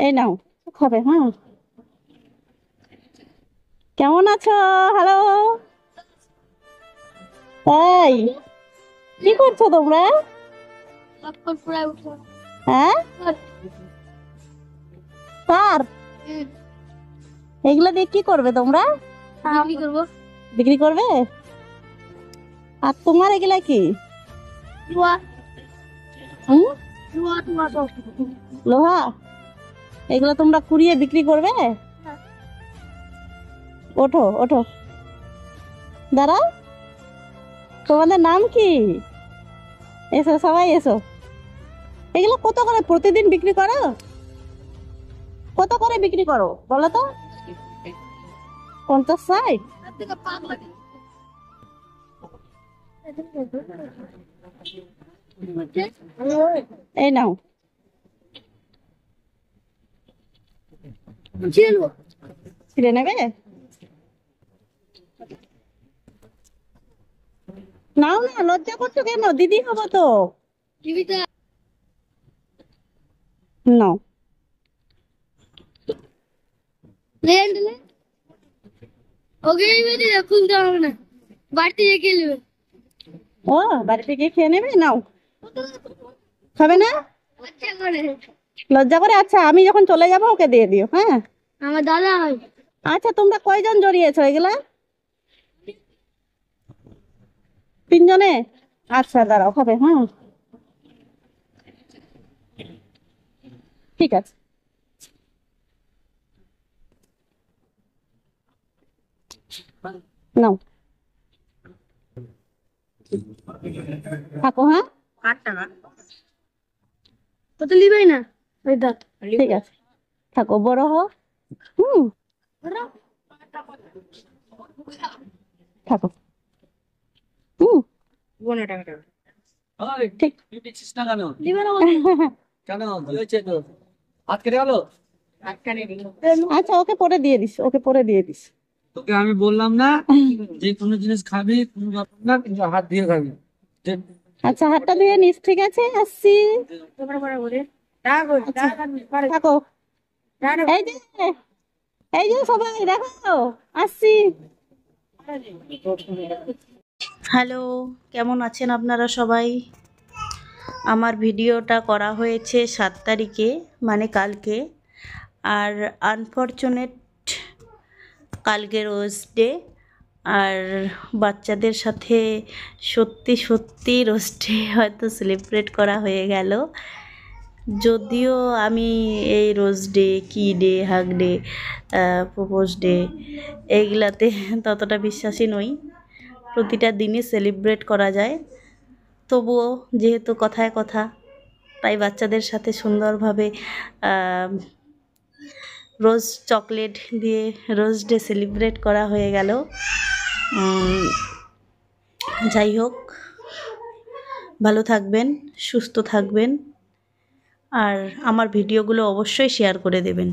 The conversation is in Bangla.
এই নাও, খাবে? হ্যাঁ, কেমন আছো? হ্যালো। তাই কি করছো তোমরা? হ্যাঁ, কার এগুলো দিয়ে কি করবে তোমরা? বিক্রি করবে? আর তোমার এগুলা কি? হুম, লোহা? এগুলো তোমরা কুড়িয়ে বিক্রি করবে? ওঠো ওঠো, দাঁড়াও। তোমাদের নাম কি? এসো সবাই এসো। এগুলো কত করে প্রতিদিন বিক্রি করো? কত করে বিক্রি করো বলো তো? 50, 60? এই নাও, ছিঁড়ে নেবে? নাও না, লজ্জা করছো কেন? দিদি হবো তো। নাও। ও, বাড়িতে গিয়ে খেয়ে নেবে? নাও। খাবে না? লজ্জা করে? আচ্ছা, আমি যখন চলে যাবো ওকে দিয়ে দিও। হ্যাঁ, আমার দাদা হয়। আচ্ছা, তোমরা কয়জন জড়িয়েছো এগুলা? 3 জনে? আচ্ছা, দাঁড়াও, হবে। হ্যাঁ, ঠিক আছে। নাও, থাকো। হ্যাঁ, 8 টাকা তো তো লিবাই না। ওই দা ঠিক আছে, থাকো, বড় হো। হুম, থাকো। হুম, 15 টাকা। ঠিক। লিবে না কেন কি হয়েছে তো? হাত কেটে গেল? আচ্ছা, ওকে পরে দিয়ে দিস, ওকে পরে দিয়ে দিস। তোকে আমি বললাম না যে কোনো জিনিস খাবি কোনো ব্যাপার না, কিন্তু হাত দিয়ে খাবি। আচ্ছা, হাতটা ধুয়ে নিস। ঠিক আছে, আসছি। আচ্ছা, থাকো। এই যে, এই যে সবাই দেখো, আসছি। হ্যালো, কেমন আছেন আপনারা সবাই? আমার ভিডিওটা করা হয়েছে 7 তারিখে, মানে কালকে। আর আনফরচুনেট কালকে রোজ ডে। আর বাচ্চাদের সাথে সত্যি সত্যি রোজ ডে হয়তো সেলিব্রেট করা হয়ে গেল। যদিও আমি এই rose day, kiss day, hug day, propose day, এইগুলাতে ততটা বিশ্বাসী নই। প্রতিটা দিনই সেলিব্রেট করা যায়, তবুও যেহেতু কথায় কথা, তাই বাচ্চাদের সাথে সুন্দরভাবে রোজ চকলেট দিয়ে রোজ ডে সেলিব্রেট করা হয়ে গেল। যাই হোক, ভালো থাকবেন, সুস্থ থাকবেন, আর আমার ভিডিওগুলো অবশ্যই শেয়ার করে দেবেন।